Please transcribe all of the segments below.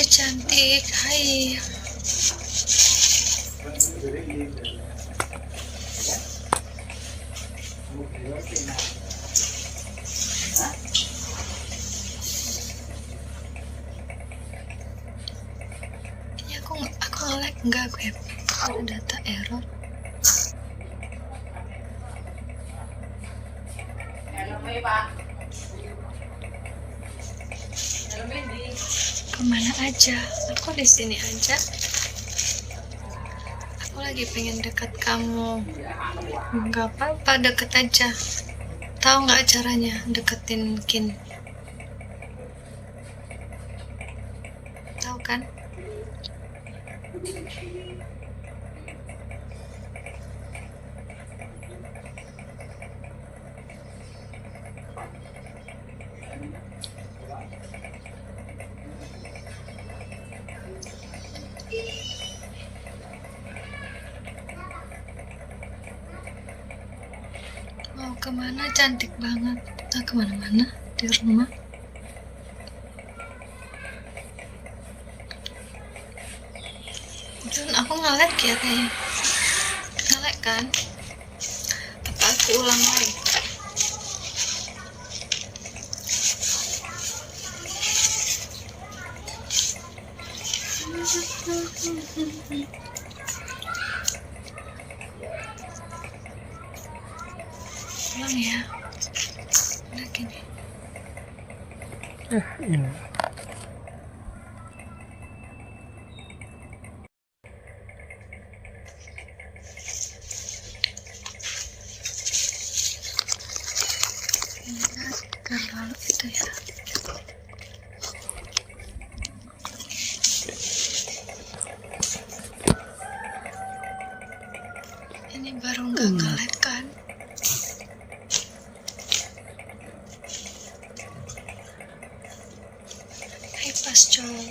cantik, hai. Ini aku nge-lag enggak, Beb? Ada data error. Kemana aja? Aku di sini aja. Aku lagi pengen dekat kamu. Nggak apa-apa, deket aja. Tahu nggak caranya deketin Kin? Tahu kan? Mau kemana? Cantik banget. Kita kemana-mana di rumah. Dan aku nge-lag ya kayaknya. Nge-lag kan? Apa aku ulang lagi? Ulang ya. Udah gini. Ini. Kalau itu ya. Ini baru nggak nge-lag kan? Hai pas coy.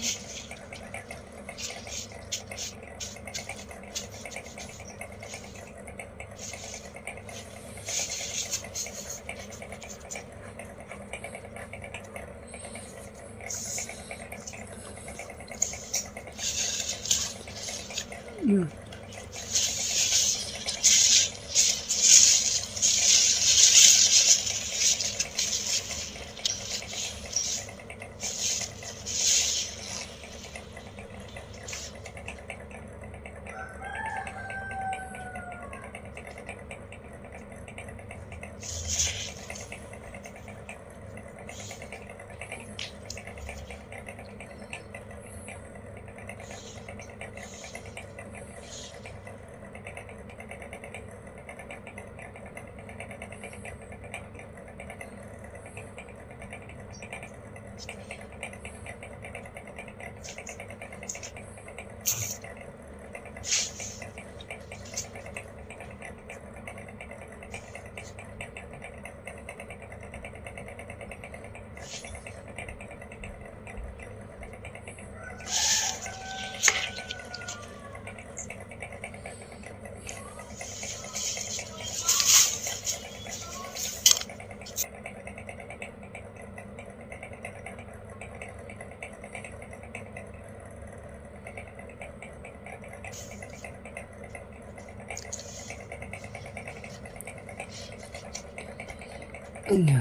Ini.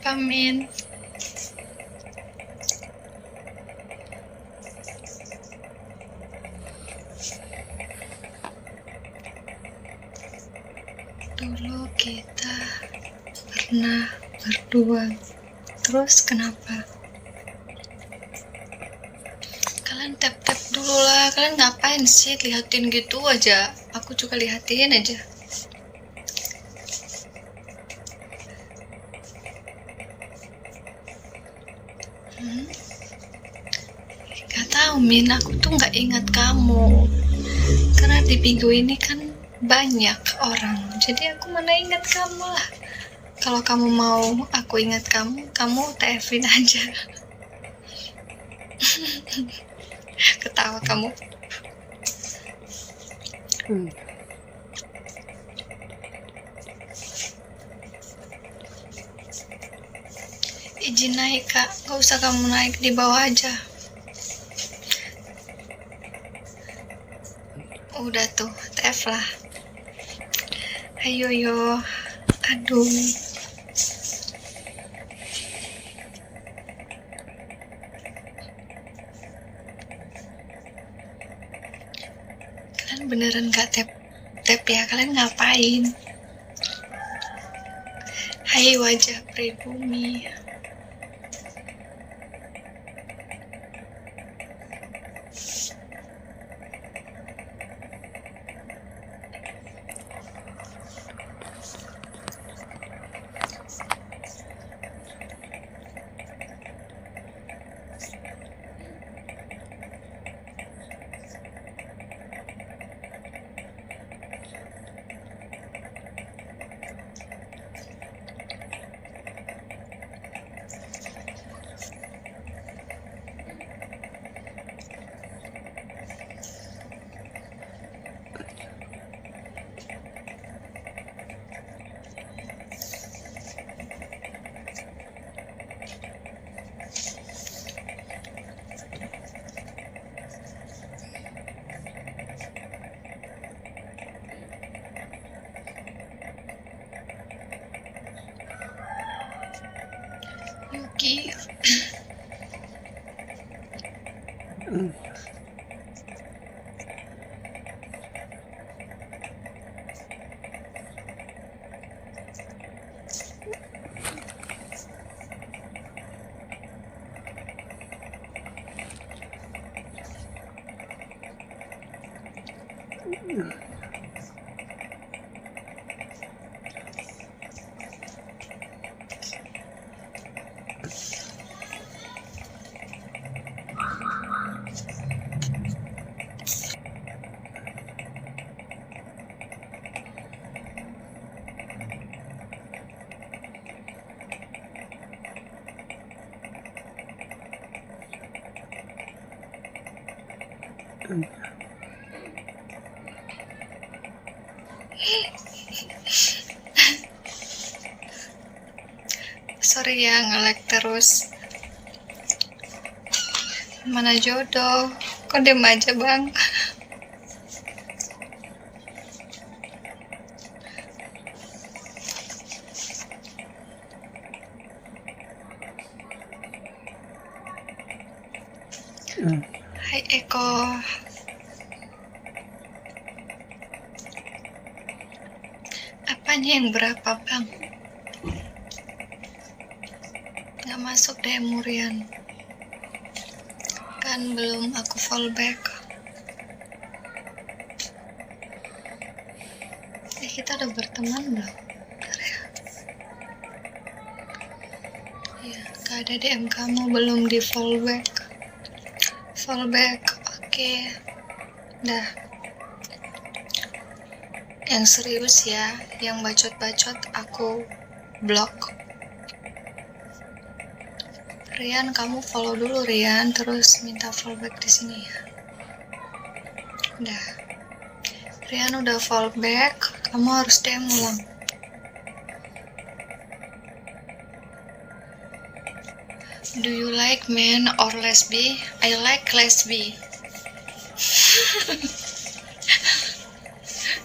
Amin. Dulu kita pernah berdua. Terus kenapa? Kalian tap-tap dulu lah. Kalian ngapain sih lihatin gitu aja? Aku juga lihatin aja. Gak tahu Min, aku tuh gak ingat kamu. Karena di minggu ini kan banyak orang, jadi aku mana ingat kamu lah. Kalau kamu mau aku ingat kamu, kamu TF-in aja. Ketawa kamu. Izin naik kak, gak usah kamu naik, di bawah aja. Udah tuh, TF lah. Ayo yo, aduh. Kalian beneran gak tap ya? Kalian ngapain? Hai wajah pribumi. Yuki. Sorry ya nge-lag terus. Mana jodoh? Kok diem aja bang? Hai Eko. Apanya yang berapa bang? Gak masuk deh Murian. Kan belum aku fallback. Kita udah berteman belum? Ya, gak ada DM kamu, belum di fallback. Fallback, oke. Dah. Yang serius ya, yang bacot-bacot aku blok. Rian, kamu follow dulu Rian, terus minta fallback di sini ya. Udah. Rian udah fallback, kamu harus DM ulang. Do you like men or lesbi? I like lesbi.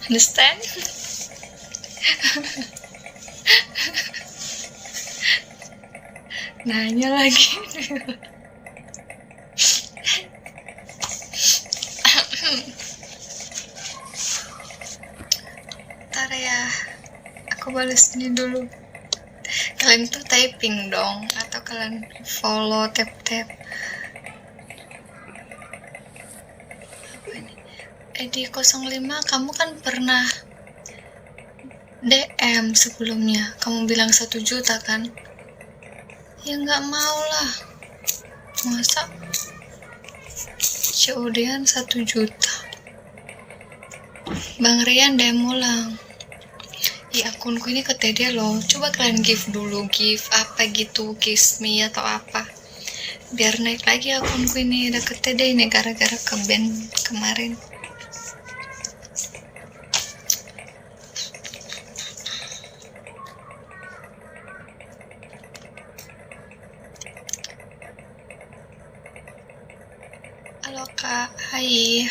Understand? Nanya lagi. Ntar ya. Aku balas ini dulu. Kalian tuh typing dong, atau kalian follow tap-tap. Apa ini? Edi 05, kamu kan pernah DM sebelumnya. Kamu bilang 1 juta kan? Ya nggak mau lah. Masa COD-an 1 juta. Bang Rian DM ulang. Akunku ini ketede loh. Coba kalian give dulu, give apa gitu, kiss me atau apa. Biar naik lagi akunku ini. Udah ketede ini gara-gara ke band kemarin. Halo Kak, hai.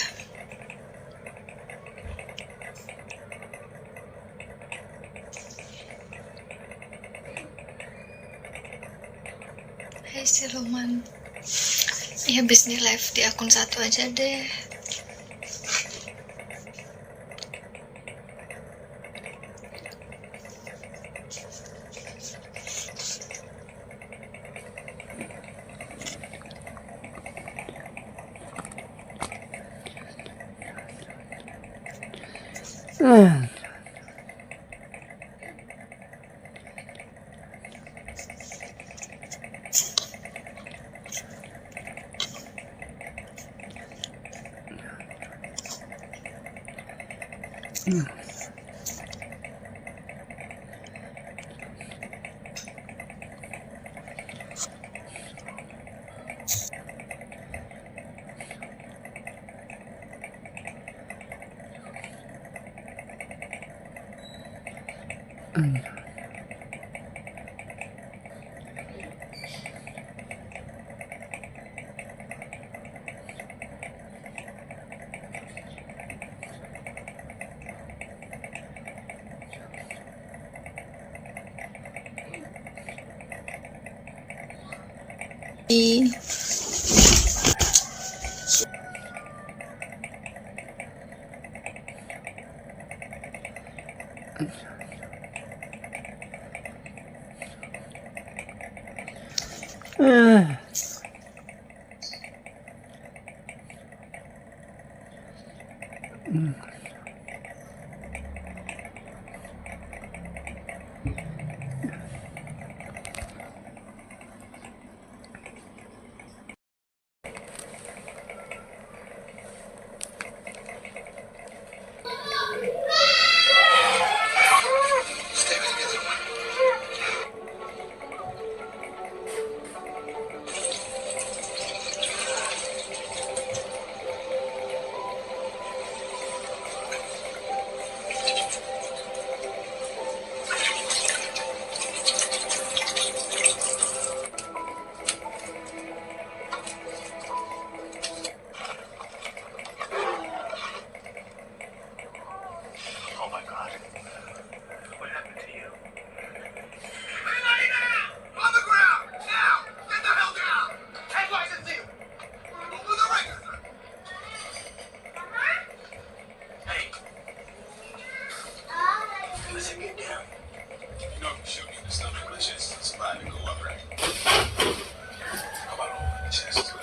Hai Siluman. Ya habis ini live di akun 1 aja deh.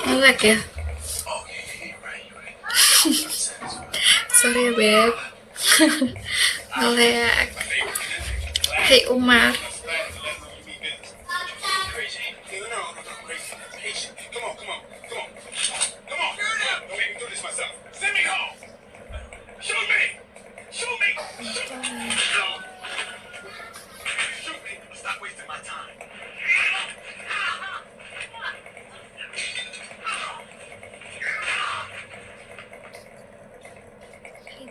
Nge-lag ya? Sorry ya Beb. Nge-lag. Hey Umar.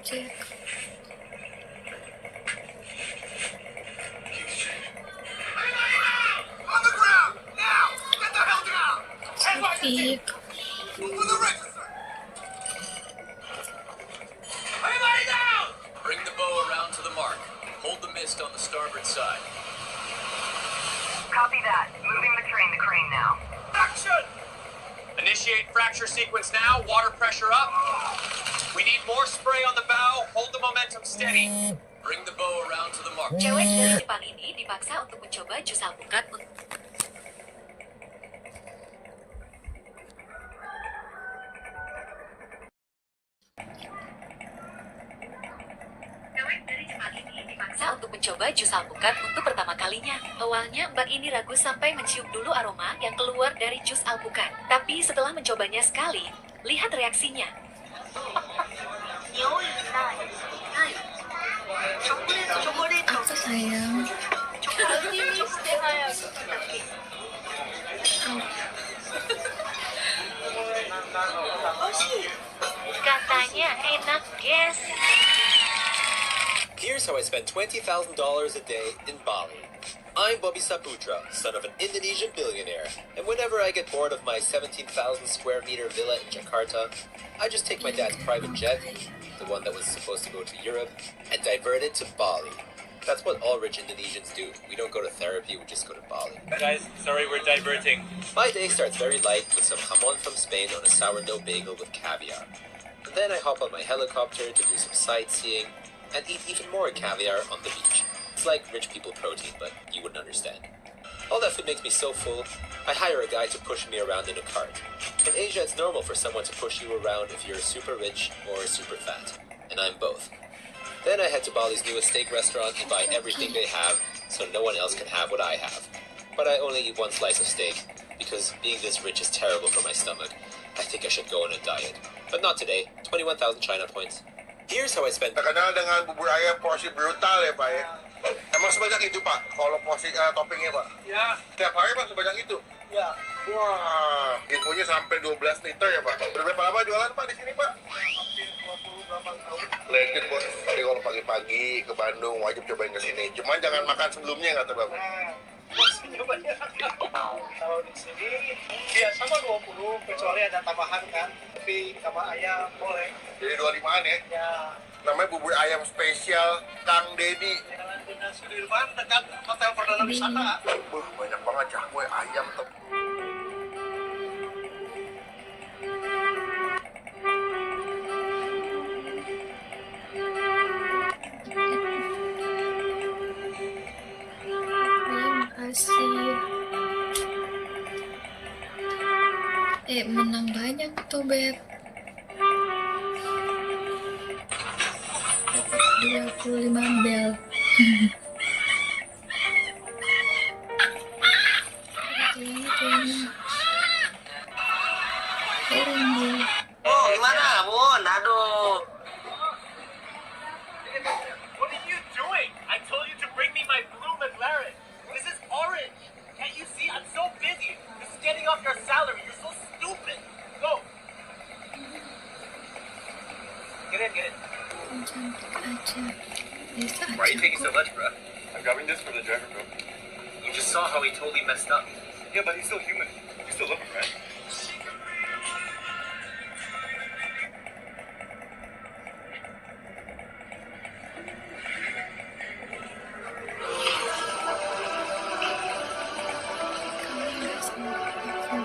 Jack. Sakit. Bring the bow around to the mark. Hold the mist on the starboard side. Copy that. Moving the crane now. Action! Initiate fracture sequence now. Water pressure up. We need more spray on the bow. Hold the momentum steady. Bring the bow around to the mark. Cewek dari Jepang ini dipaksa untuk mencoba jus alpukat untuk pertama kalinya. Awalnya Mbak ini ragu sampai mencium dulu aroma yang keluar dari jus alpukat. Tapi setelah mencobanya sekali, lihat reaksinya. Apa sayang? Katanya enak, guys. Here's how I spend $20,000 a day in Bali. I'm Bobby Saputra, son of an Indonesian billionaire, and whenever I get bored of my 17,000 square meter villa in Jakarta, I just take my dad's private jet, the one that was supposed to go to Europe, and divert it to Bali. That's what all rich Indonesians do. We don't go to therapy, we just go to Bali. Guys, sorry we're diverting. My day starts very light with some jamon from Spain on a sourdough bagel with caviar. And then I hop on my helicopter to do some sightseeing and eat even more caviar on the beach. It's like rich people protein, but you wouldn't understand. All that food makes me so full, I hire a guy to push me around in a cart. In Asia, it's normal for someone to push you around if you're super rich or super fat. And I'm both. Then I head to Bali's newest steak restaurant and buy everything they have so no one else can have what I have. But I only eat one slice of steak because being this rich is terrible for my stomach. I think I should go on a diet. But not today. 21,000 China points. Here's how I spend. Terkenal dengan bubur ayam porsi brutal ya Pak ya. Emang sebanyak itu Pak, kalau porsi toppingnya Pak? Ya. Tiap hari Pak sebanyak itu? Ya. Wah, infonya sampai 12 liter ya Pak. Berapa lama jualan Pak di sini Pak? Hampir 28 tahun. Legend Bos. Jadi kalau pagi-pagi ke Bandung wajib cobain ke sini. Cuman jangan makan sebelumnya kata Bapak. Porsinya banyak. Kalau di sini biasa mah 20 kecuali ada tambahan kan. Tapi sama ayam boleh. Jadi 25-an ya? Ya. Namanya bubur ayam spesial Kang Dedi. Jalan Dinas Sudirman dekat Hotel Perdana Wisata. Banyak banget cakwe ayam tuh. Makasih. Menang banyak tuh, Beb. Dapat 25 bel. Oh, gimana, Bun? Aduh. What are you doing? I told you to bring me my blue McLaren. This is orange. Can't you see? I'm so busy. This is getting off your salary. You're so stupid. Go. Get in. Cantik aja. Bisa Why are you aja taking so kok. much, bro? I'm grabbing this for the driver, bro. You just saw how he totally messed up. Yeah, but he's still human. You still love him, right? Kamu nggak sama aku.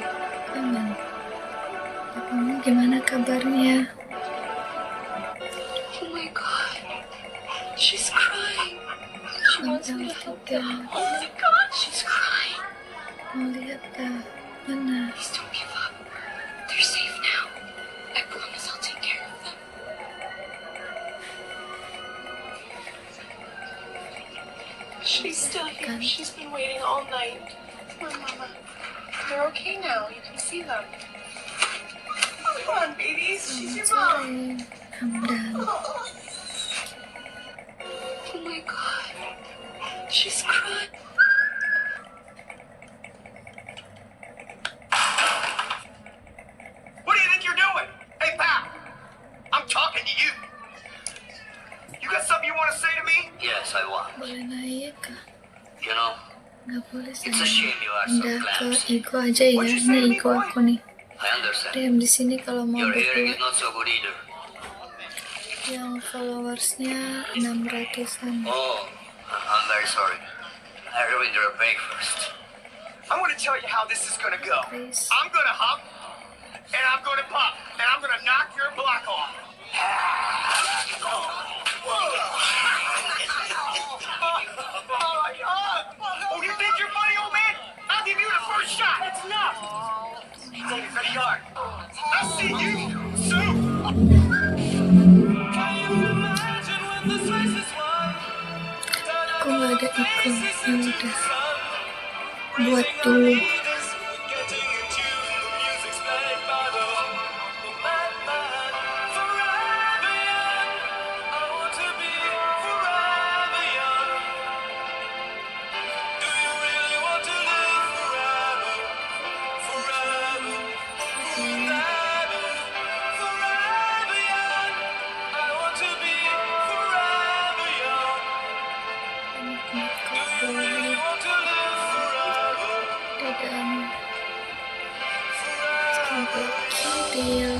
Aman. Kamu gimana kabarnya? Oh my god. She's crying. She wants me to help her. Oh my god, she's crying. Mau lihat dah. Mana? Please don't give up. They're safe now. I promise I'll take care of them. She's still here. She's been waiting all night. Come on, Mama. They're okay now. You can see them. Come on, babies. She's your mom. Sore. Hamdan. Oh my god. She's crying. What do you think you're doing? Hey, pal. I'm talking to you. You got something you want to say to me? Yes, I want. Boleh naik kah? You know, Nggak boleh it's a sayang. shame you are so Pindah ke clumsy. Ego aja ya. Ini Ego aku nih. I understand. Diam di sini kalau mau Your hearing berdua. is not so good either. Yang followersnya 600-an. Oh, I'm very sorry. I ruined your breakfast. I'm going to tell you how this is going to go. Please. I'm going to hop, and I'm going to pop, and I'm going to knock your block off. buat dulu. Dan sampai kintil.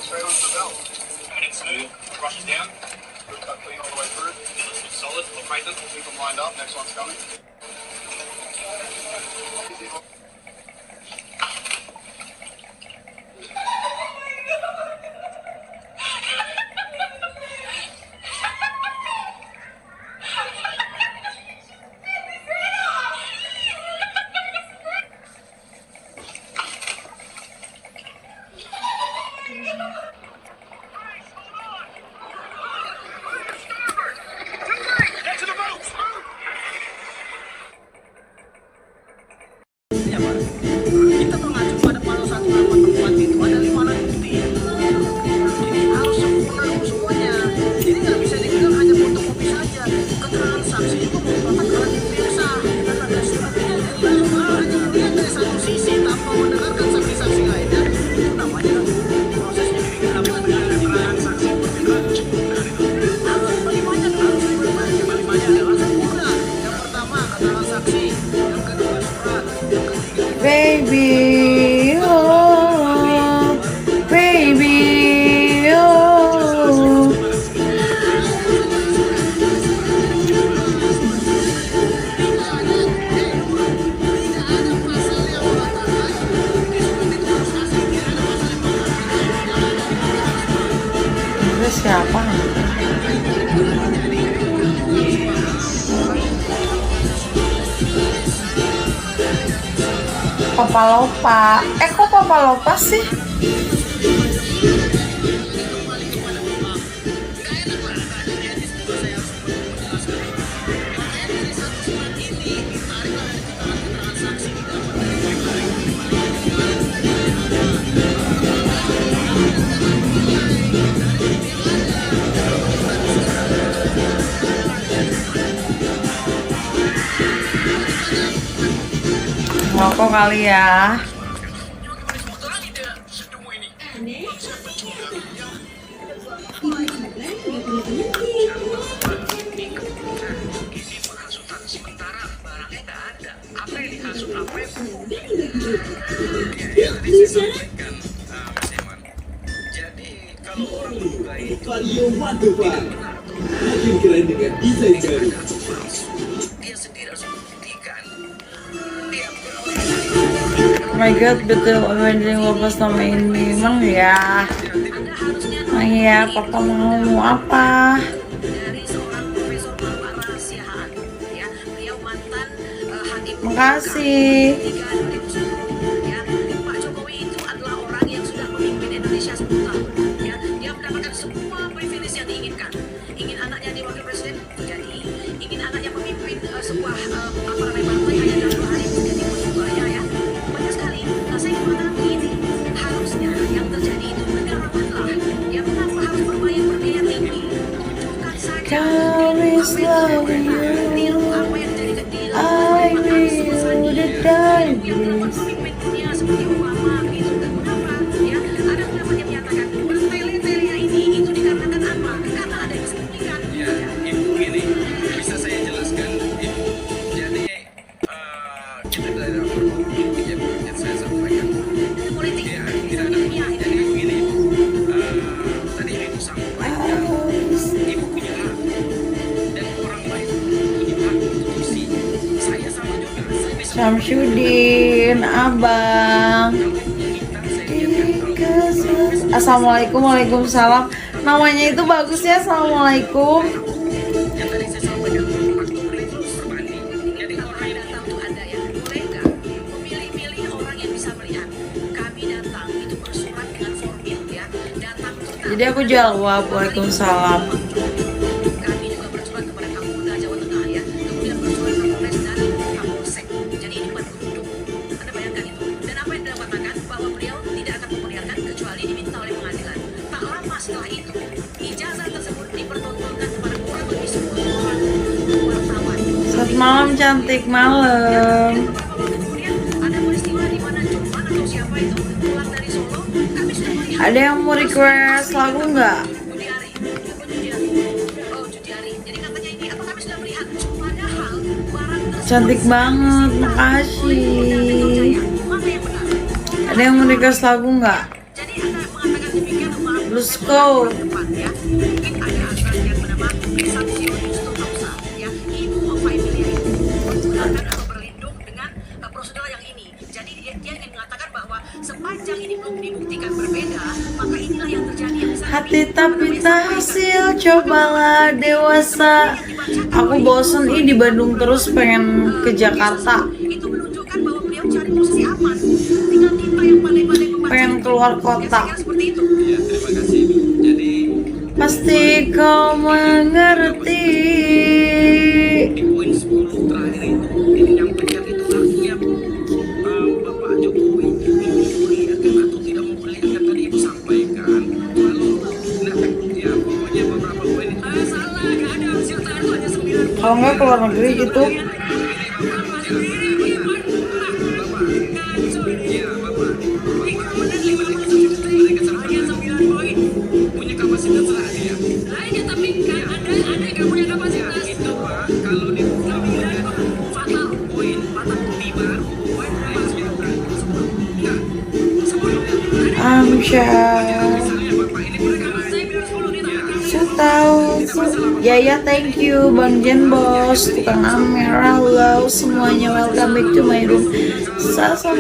Straight onto the belt. Coming in smooth, brushes down, good cut clean all the way through. Looks solid, look maintenance, we'll keep them lined up, next one's coming. Kita mengacu pada pasal 184 itu ada 5 alat bukti. Jadi harus sempurna dulu semuanya. Jadi nggak bisa dibilang hanya fotokopi saja. Keterangan saksi juga merupakan alat bukti yang sah. Dan ada suratnya. Jadi kalau hanya melihat dari satu sisi tanpa mendengarkan saksi-saksi lainnya, itu namanya prosesnya dapat keterangan saksi berbeda. Harus kelimanya adalah sempurna. Yang pertama keterangan saksi, yang kedua surat, yang ketiga Baby, oh, baby, oh. Itu siapa? Papa Lopa. Kok Papa Lopa sih? Rokok kali ya. Oh my god, betul Amazing lepas nama ini. Emang ya? Oh iya, papa mau apa? Makasih. Pak Jokowi itu adalah orang yang sudah memimpin Indonesia 10 tahun. Dia mendapatkan semua privilege yang diinginkan. Ingin Syamsuddin, Abang. Assalamualaikum, waalaikumsalam. Namanya itu bagus ya, assalamualaikum. Jadi aku jawab, waalaikumsalam. Selamat malam cantik, malam. Ada yang mau request lagu nggak? Cantik banget, makasih. Ada yang mau request lagu nggak? Let's go. Hati tapi tak hasil, cobalah dewasa. Aku bosen di Bandung terus, pengen ke Jakarta. Pengen keluar kota. Pasti kau mengerti. Kalau nggak keluar negeri gitu. Ya, thank you Bang Jen Bos, tukang Amer, halo semuanya, welcome back to my room. Sasa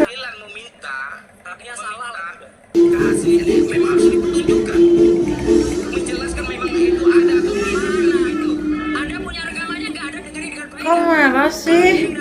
kok marah sih?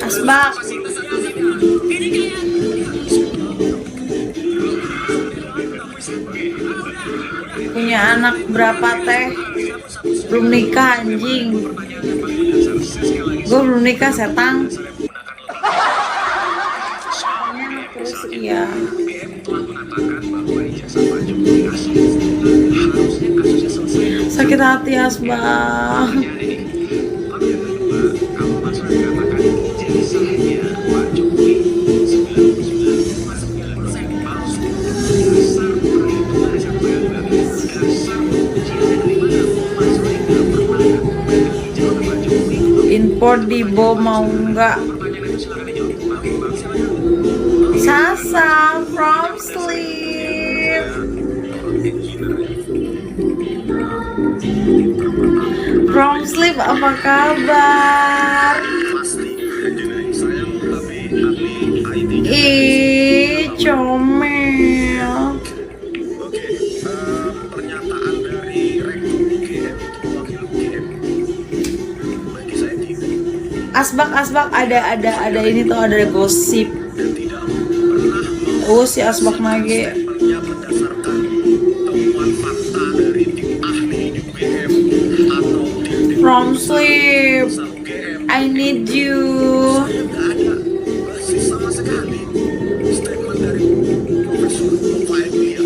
Asbak punya anak berapa teh? Belum nikah anjing. Gue belum nikah setang. Terus iya. Sakit hati Asbak. Import di Bo mau nggak? Sasa from sleep. From sleep apa kabar? Ih, comel. Asbak ada ini tuh, ada gosip. Oh si Asbak nage. From sleep. I need you. Nggak ada basis sama sekali. Statement dari Profesor Emilia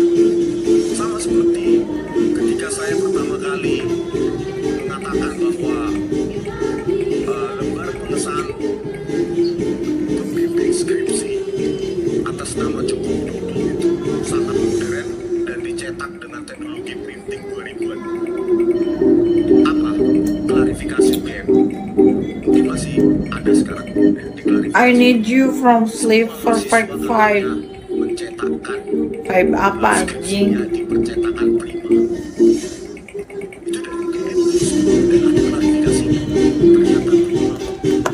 sama seperti ketika saya pertama kali mengatakan bahwa lembar pengesahan pembimbing skripsi atas nama Joko Widodo itu sangat modern dan dicetak dengan teknologi printing 2000-an. Apa klarifikasi BM? Mungkin masih ada sekarang. I need you from Sleep Perfect 5. Mencetakkan 5 apa anjing? di percetakan prima. Itu dari dan ada klarifikasinya. Ternyata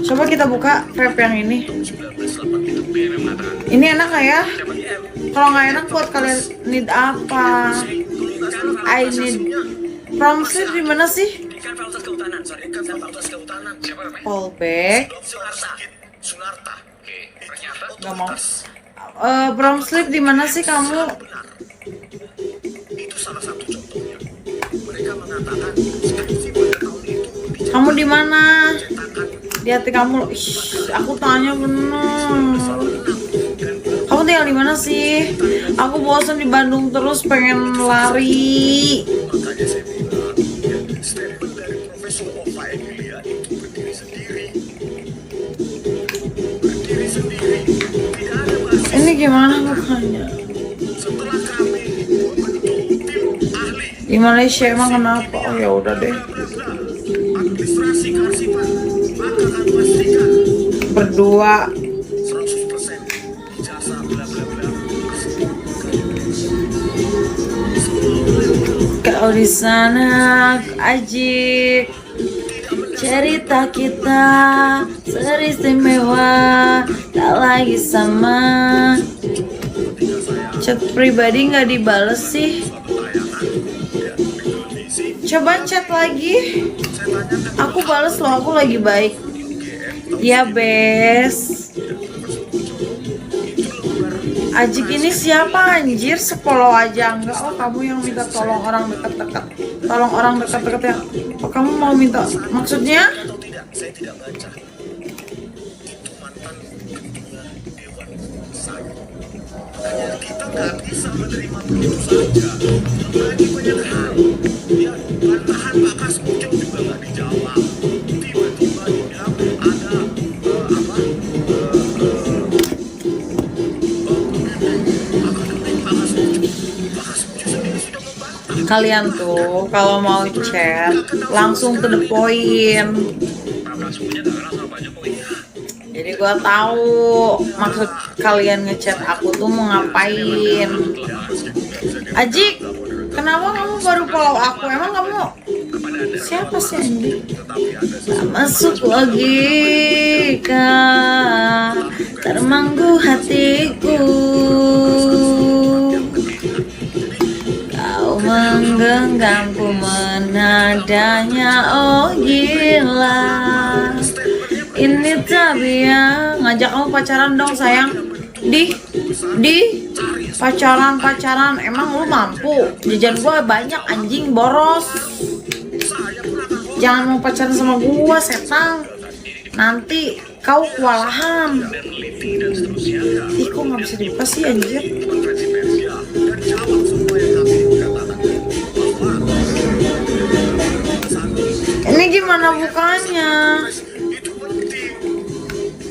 Coba kita buka vape yang ini. 1908 BM mengatakan Ini enak gak ya? dapat BM. Kalau nggak enak buat kalian need apa? I need from Sleep di mana sih? Dekan Fakultas Kehutanan, sorry, Dekan Fakultas Kehutanan. Siapa namanya? Polbek. Sunarta. Oke, ternyata Gak mau. From Sleep di mana sih kamu? benar. Itu salah satu contohnya. Mereka mengatakan skripsi pada tahun itu Kamu di mana? dicetakan Di hati kamu. Ih, aku tanya bener. Kamu tinggal di mana sih? Aku bosan di Bandung terus, pengen lari. makanya saya bilang ya, statement dari Profesor Ova Emilia itu berdiri sendiri. Berdiri sendiri. Tidak ada basis. Ini gimana bukanya? Setelah kami membentuk tim ahli Di Malaysia emang kenapa? Oh ya udah deh. administrasi kearsipan, maka kami pastikan Berdua. 100% ijazah bla bla bla asli. Kau di sana, Ajik. Cerita kita seristimewa, tak lagi sama. Chat pribadi nggak dibales sih. Coba chat lagi. Aku bales loh, aku lagi baik. Ya bes. Ajik ini siapa anjir? Sepolo aja enggak. Oh kamu yang minta tolong orang dekat-dekat. Tolong orang dekat-dekat ya. Oh kamu mau minta? Maksudnya? Atau tidak, saya tidak baca. Itu mantan ketua Dewan saya. Makanya kita nggak bisa menerima begitu saja. Lagi banyak hal. Ya, bantahan Pak Kas muncul juga nggak dijawab. Tiba-tiba dibilang ada apa? Akademik Pak Kas muncul. Pak Kas muncul sendiri sudah membantah. Kalian tuh kalau mau chat langsung to the point. Jadi gua tahu maksud kalian ngechat aku tuh mau ngapain. Ajik, kenapa kamu baru follow aku? Emang kamu siapa sih anjing? Tak masuk logika, termanggu hatiku. Kau menggenggamku menadanya, oh gila. Ini Tabia ngajak kamu pacaran dong sayang. Di pacaran emang lu mampu? Jajan gua banyak anjing boros. Jangan mau pacaran sama gua setan. Nanti kau kewalahan. Ih kok nggak bisa dibuka sih anjir. Ini gimana bukanya?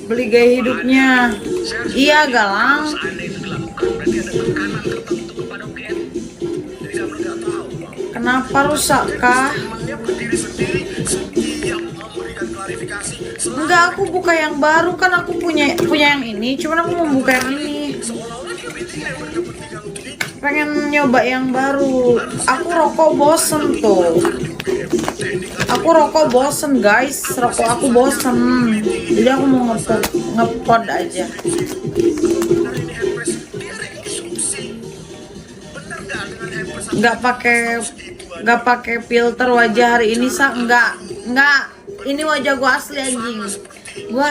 Beli gaya hidupnya. Iya Galang. Kenapa rusak kah? Enggak, aku buka yang baru kan, aku punya yang ini. Cuman aku mau buka yang ini. Pengen nyoba yang baru. Aku rokok bosen tuh. Aku rokok bosen guys. Rokok aku bosen. Jadi aku mau ngepod aja. Nggak pakai filter wajah hari ini Sa. Nggak. Ini wajah gua asli anjing. Gua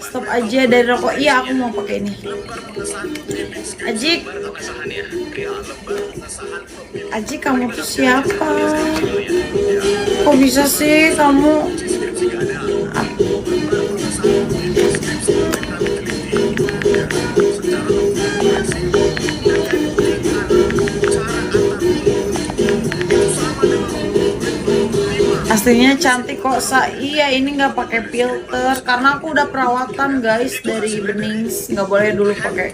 stop aja dari rokok. Iya aku mau pakai ini. Ajik kamu tuh siapa? Kok bisa sih kamu? Aslinya cantik kok iya ini nggak pakai filter karena aku udah perawatan guys dari Benings, nggak boleh dulu pakai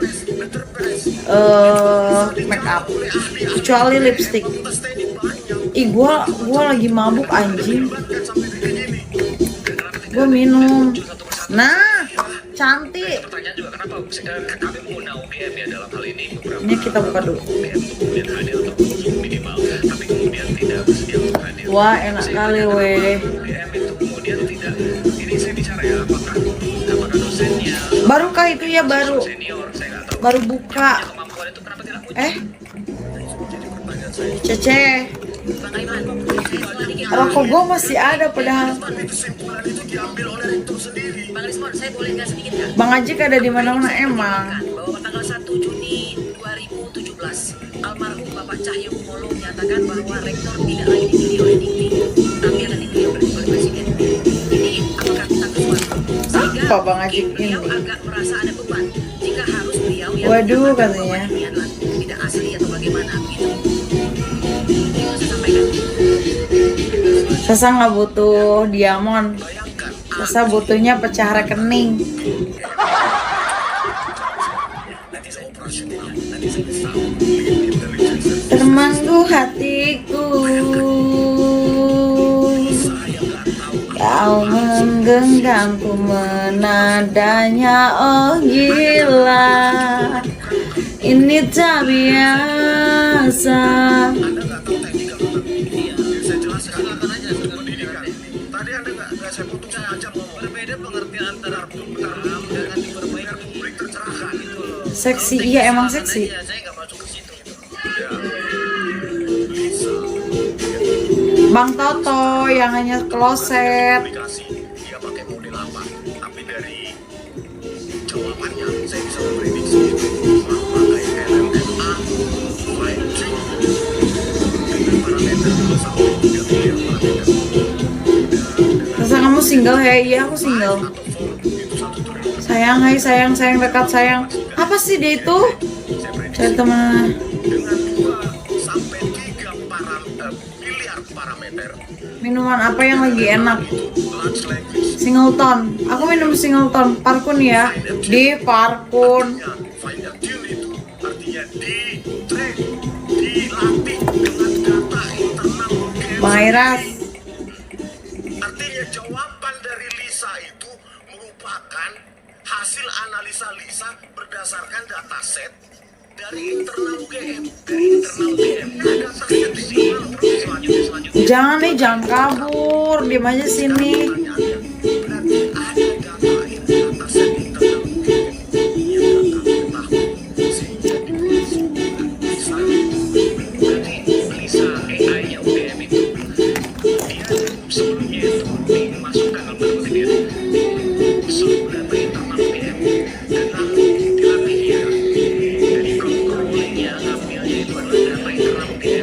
make up kecuali lipstick. Ih gua lagi mabuk anjing, gua minum. Nah cantik. Ini kita buka dulu. Wah enak kali weh. Barukah itu ya, baru buka. Cece, rokok gue masih ada padahal. Bang Ajik ada di mana-mana emang. Bahwa tanggal 1 Juni 2017, almarhum Bapak Cahyo Kumolo menyatakan bahwa rektor tidak lagi dipilih oleh Dikti, tapi akan dipilih oleh Presiden. Ini apakah kita sesuatu? Sehingga Bang Ajik ini agak merasa ada beban jika harus beliau yang waduh katanya tidak asli atau bagaimana gitu. Saya sampaikan. Sasa nggak butuh diamond, Sasa butuhnya pecah rekening. Termanggu hatiku, kau menggenggamku menadanya, oh gila, ini tak biasa. Seksi, iya emang seksi. Bang Toto yang hanya kloset. Masa kamu single ya? Iya aku single. Sayang, hai sayang, dekat sayang. Apa sih dia itu? Cari teman. Minuman apa yang lagi enak? Singleton. Aku minum Singleton. Parkun ya. Di Parkun. Bang Iras. Artinya jawaban dari Lisa itu merupakan hasil analisa Lisa berdasarkan dataset dari internal UGM. Jangan nih, jangan kabur, diam aja sini.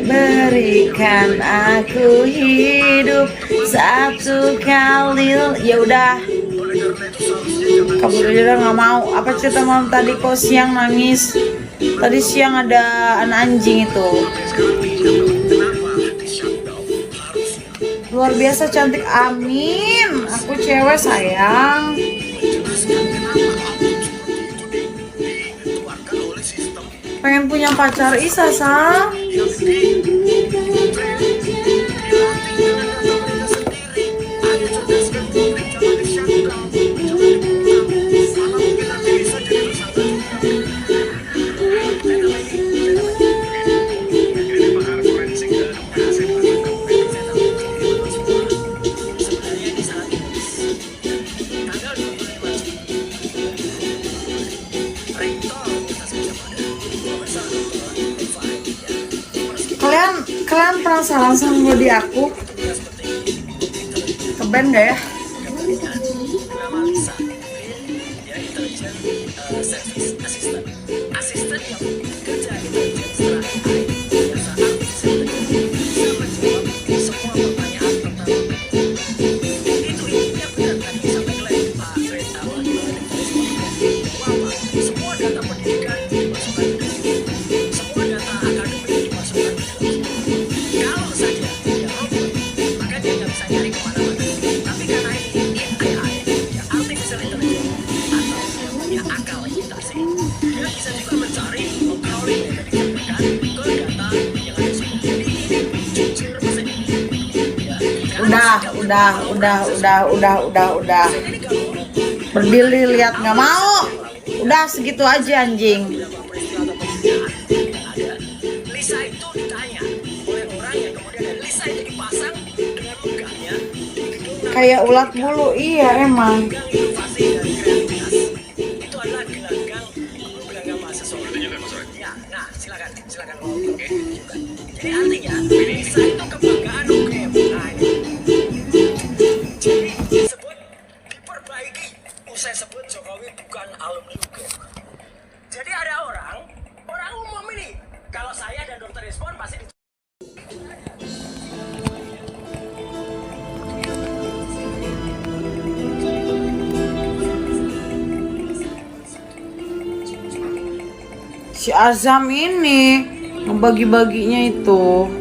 Berikan aku hidup satu kali. Ya udah, kabur aja, nggak mau. Apa cerita malam tadi kok siang nangis? Tadi siang ada anak anjing itu. Luar biasa cantik, amin. Aku cewek sayang. Pengen punya pacar Sasa. Kalian penasaran sama body aku? Keben gak ya? Kalau saja dia robot, maka dia nggak bisa nyari kemana. Udah. Berdiri lihat nggak mau. Udah segitu aja anjing. Lisa itu ditanya oleh orang yang kemudian Lisa itu dipasang dengan megahnya di gedung Kayak ulat bulu, iya emang. inovasi dan kreativitas. Itu adalah gelanggang mahasiswa. Ya, nah silakan ngomong. Oke. Jadi artinya Lisa itu kebanggaan UGM. Nah ini. Jadi disebut diperbaiki. Usai sebut Jokowi bukan alumni UGM. Jadi ada orang umum ini. Kalau saya dan Dokter Respon pasti si Azam ini ngebagi-baginya itu.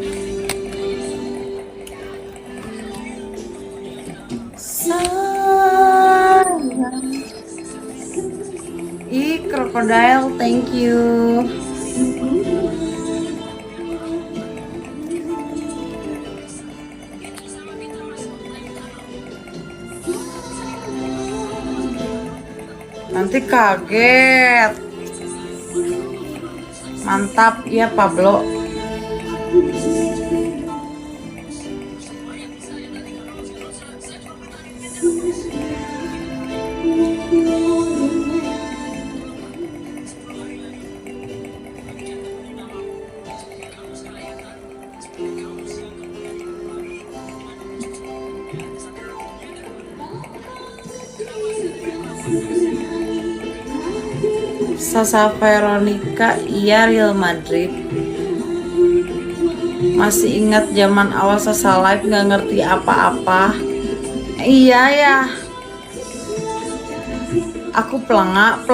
Ih, crocodile, thank you. Nanti kaget. Mantap ya Pablo. Sasa Veronica, iya Real Madrid. Masih ingat zaman awal Sasa live nggak ngerti apa-apa. Iya ya. Aku pelengak.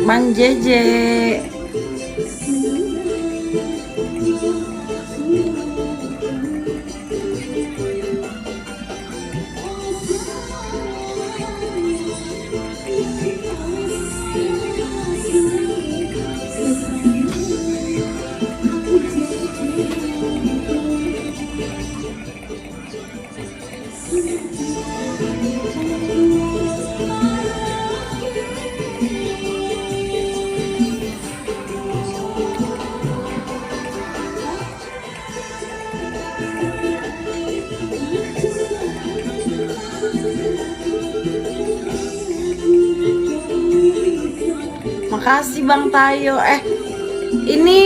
Bang Jeje. Makasih Bang Tayo. Ini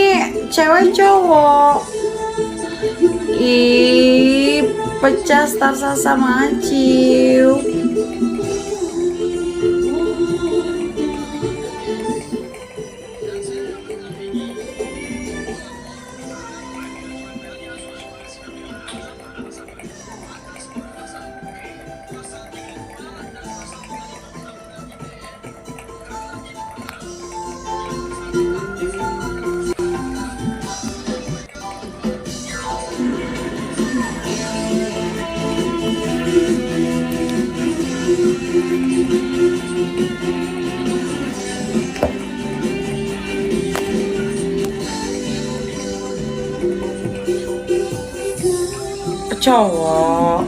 cewek cowok. Ih, pecah star sama Aciu. Cowok.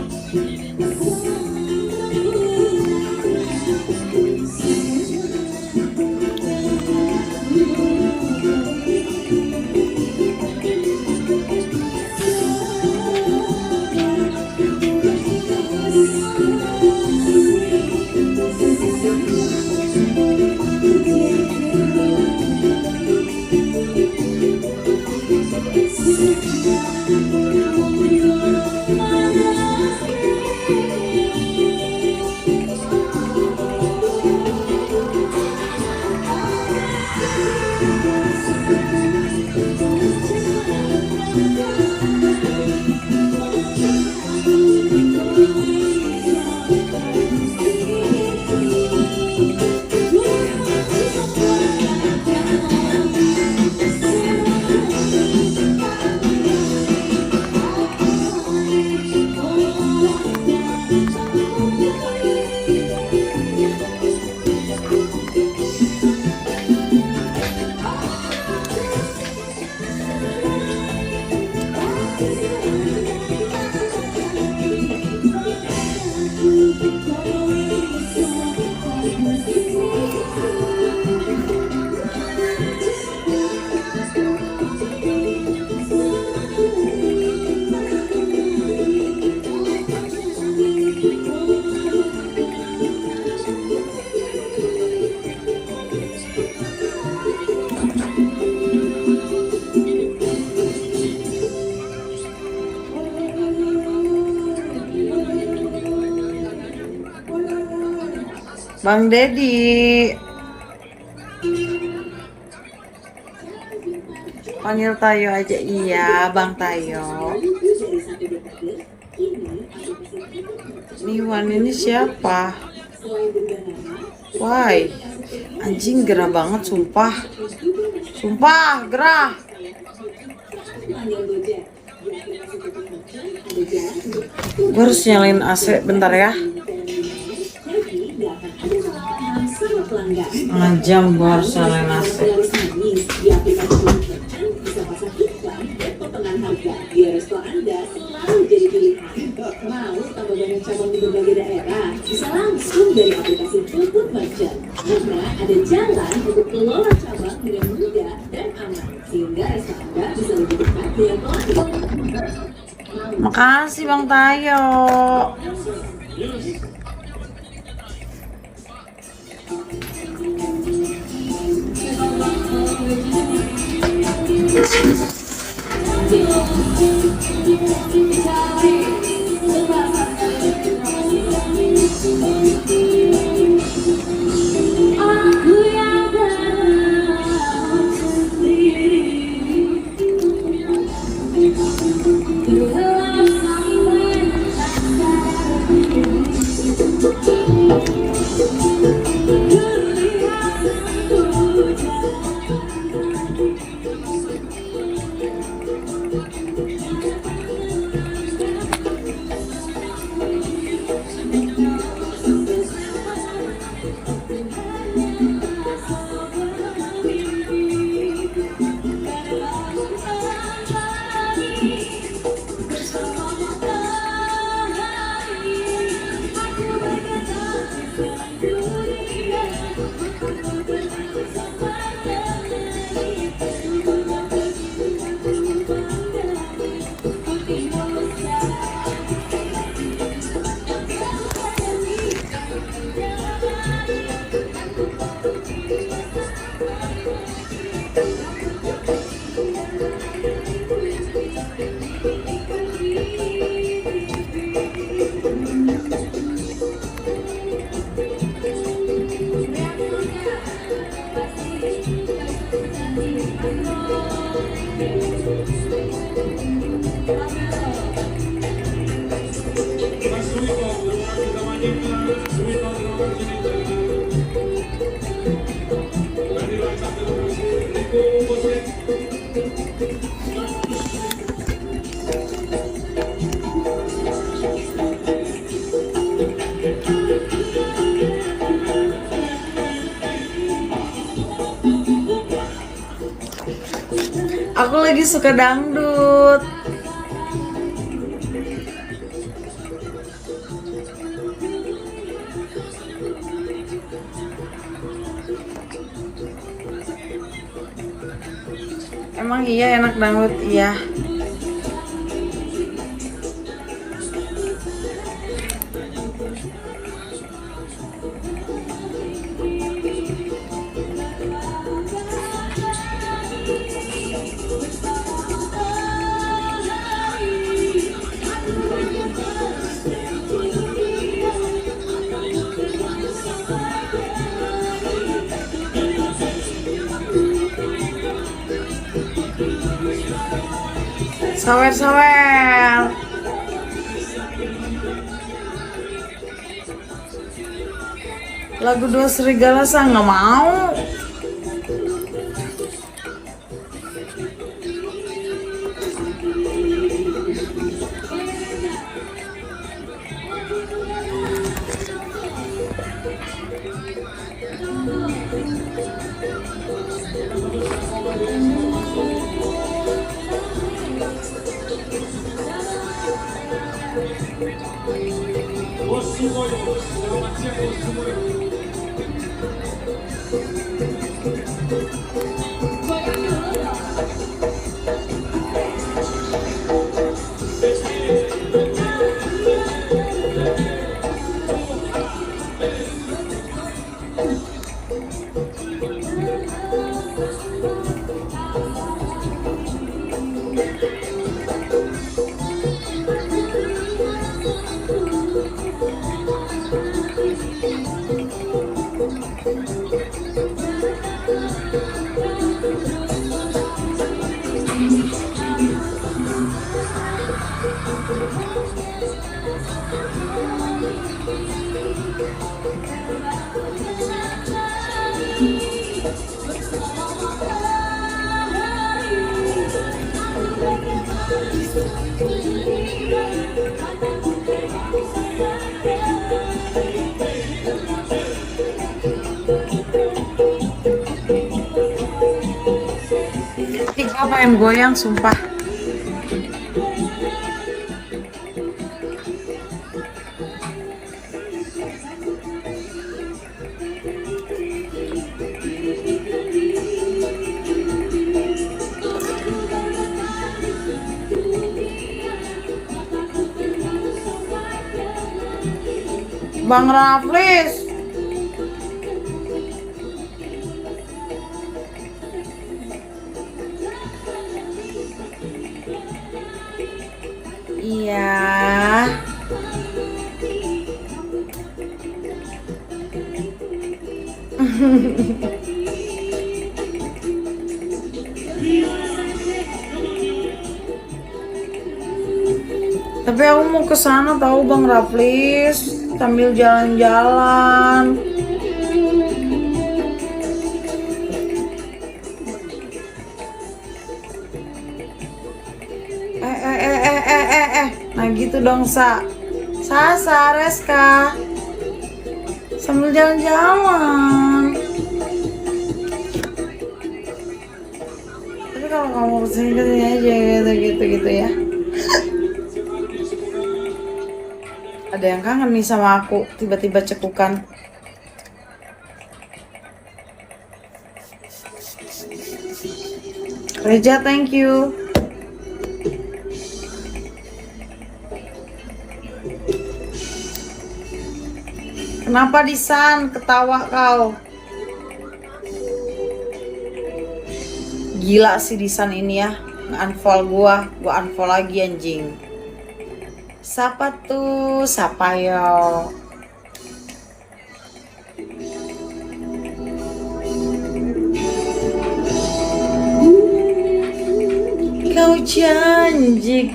Bang Dedi, panggil Tayo aja. Iya, Bang Tayo. Niwan ini siapa? Why? Anjing gerah banget, sumpah. Sumpah, gerah. Gue harus nyalain AC bentar ya. Setengah jam gue harus nyalain AC. Mau tambah banyak cabang di berbagai daerah? Bisa langsung dari aplikasi GoFood Merchant. Karena ada jalan untuk kelola cabang dengan mudah dan aman, sehingga restoran Anda bisa lebih dekat dengan pelanggan. Makasih Bang Tayo. Aku lagi suka dangdut. Emang iya enak dangdut, iya. Sawer-sawer. Lagu Dua Serigala saya nggak mau. Tiga main goyang sumpah. Bang Raflis. Iya. Tapi aku mau ke sana tahu Bang Raflis sambil jalan-jalan. Nah gitu dong Sa Reska sambil jalan-jalan. Tapi kalau kamu kesini aja gitu ya. Ada yang kangen nih sama aku, tiba-tiba cekukan. Reja, thank you. Kenapa Disan ketawa kau? Gila sih Disan ini ya, nge-unfollow gua unfollow lagi anjing. Siapa tuh? Siapa yo? Kau janjikan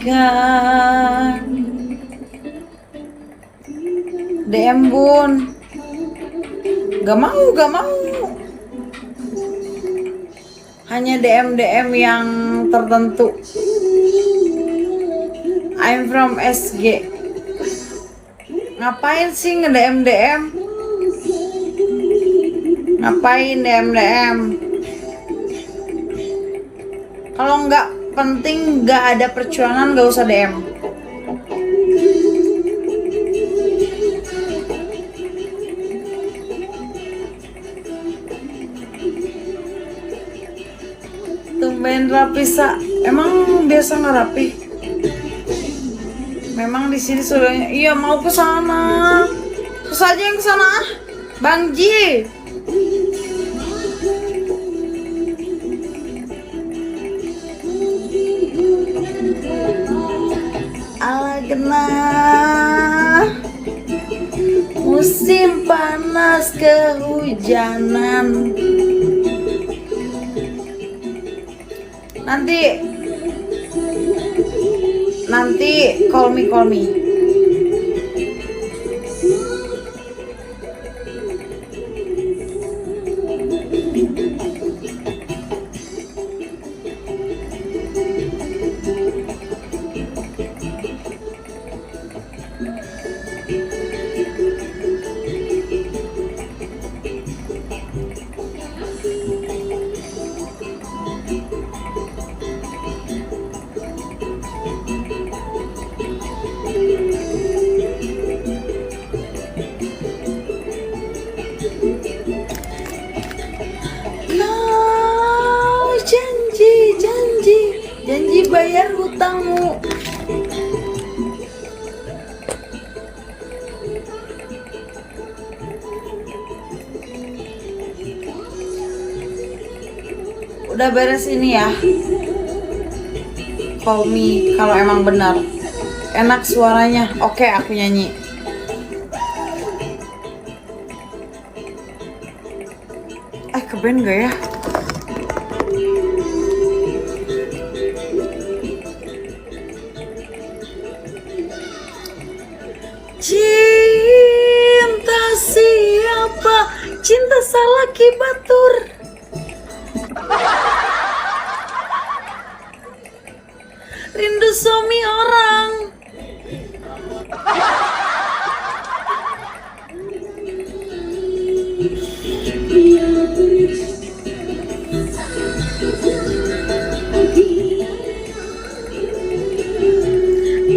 DM Bun. Gak mau. Hanya DM yang tertentu. I'm from SG. Ngapain sih nge-DM? Ngapain DM? Kalau nggak penting, nggak ada perjuangan, nggak usah DM. Tumben rapi emang biasa nggak rapi? Memang di sini saudaranya. Iya mau ke sana. Terus aja yang ke sana. Bang Ji. Ala genah. Musim panas kehujanan. Nanti Nanti call me. Kau janji bayar hutangmu. Udah beres ini ya. Call me kalau emang benar. Enak suaranya. Oke, aku nyanyi. Keben gak ya? Cinta siapa? Cinta Salaki Batur. Rindu suami orang.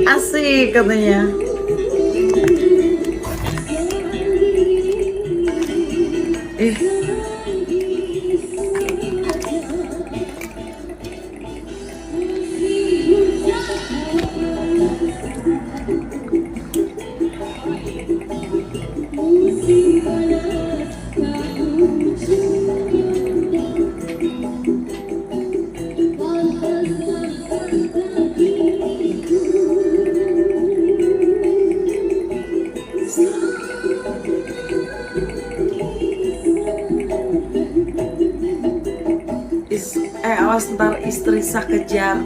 Asik katanya. Awas ntar istri saya kejar.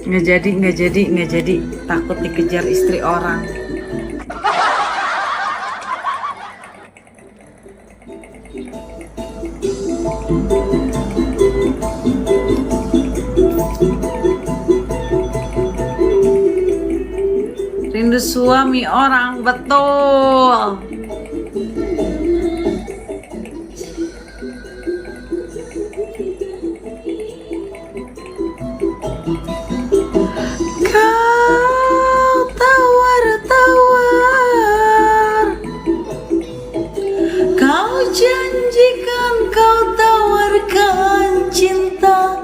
Nggak jadi, takut dikejar istri orang. Rindu suami orang, betul. Kau tawar-tawar, kau janjikan, kau tawarkan cinta,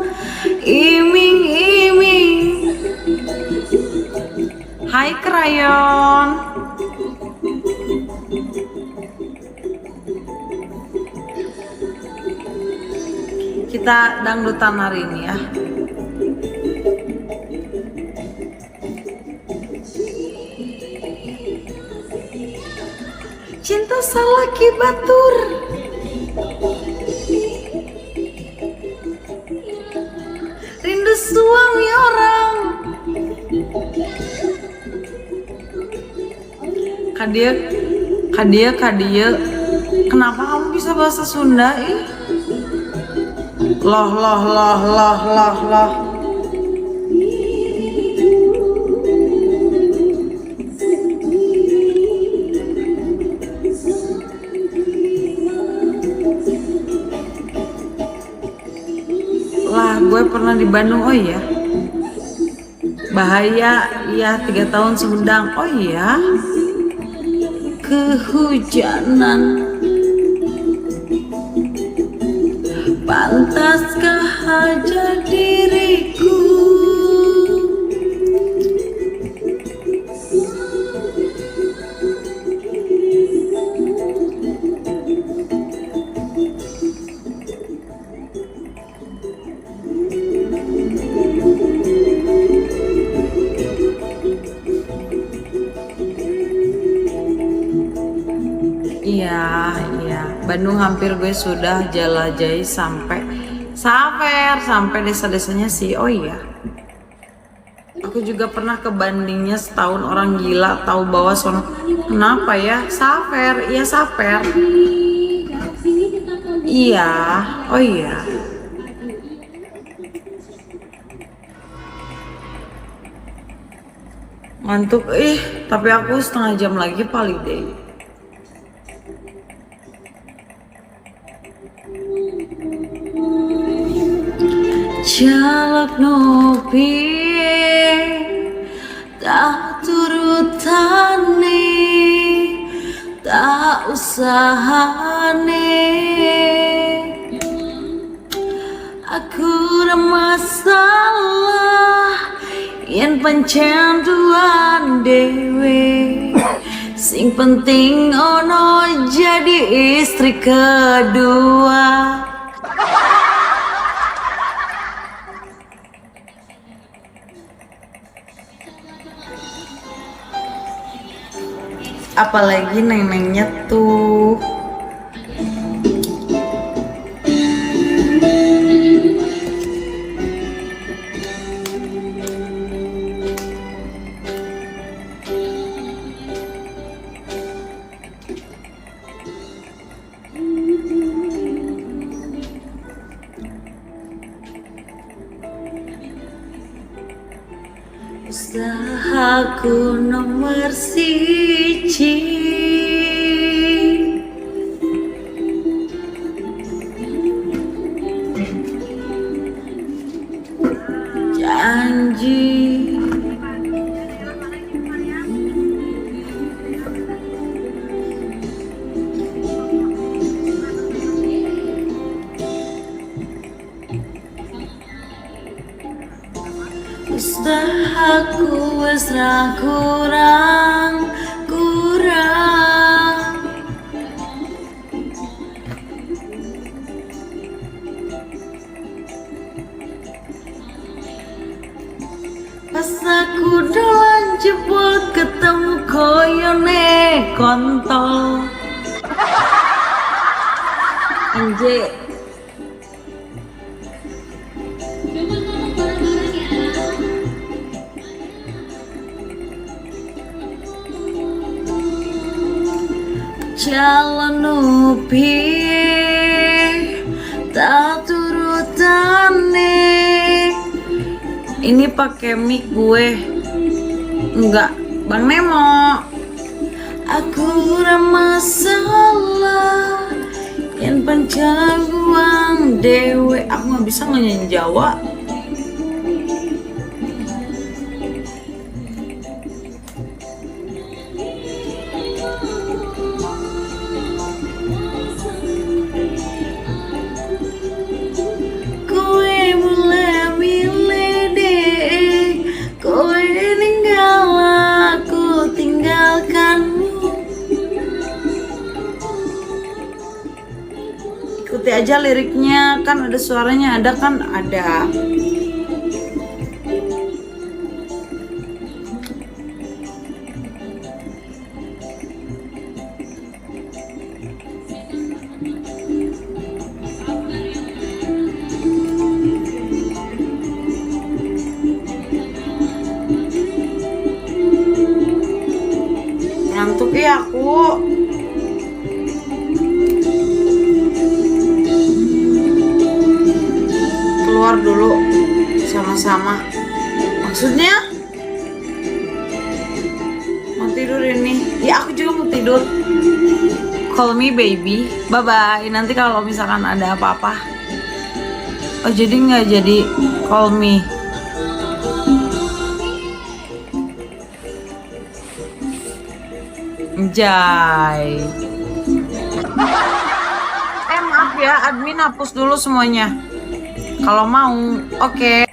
iming-iming. Hai krayon. Kita dangdutan hari ini ya. Cinta Salaki Batur. Rindu suami orang. Kadia. Kenapa kamu bisa bahasa Sunda? Loh. Lah, gue pernah di Bandung, oh iya. Bahaya, iya 3 tahun Sumedang, oh iya. Kehujanan, pantaskah aja diriku? Iya. Bandung hampir gue sudah jelajahi sampai desa-desanya sih. Oh iya. Aku juga pernah ke bandingnya setahun orang gila tahu bawa sono. Kenapa ya? Saper, iya saper. Iya, oh iya. Ngantuk, tapi aku setengah jam lagi paling deh. Jalak nopi tak turutane, tak usahane. Aku ada masalah yen pancen tuan dewe. Sing penting ono jadi istri kedua. Apalagi neneknya tuh usahaku nomor siji. Janji usahaku wis ra kurang. Pas aku dolan jebol ketemu koyone kontol. Anjir. Jalan upi tak turutane. Ini pakai mic gue. Enggak, Bang Nemo. Aku ora masalah yen pancen uang dewe. Aku nggak bisa nyanyi Jawa. Ikuti aja liriknya, kan ada suaranya, ada kan ada. Ngantuk ya aku. Keluar dulu sama-sama. Maksudnya mau tidur ini. Ya aku juga mau tidur. Call me baby. Bye bye. Nanti kalau misalkan ada apa-apa. Oh jadi nggak jadi call me. Jai. Maaf ya, admin hapus dulu semuanya. Kalau mau, oke.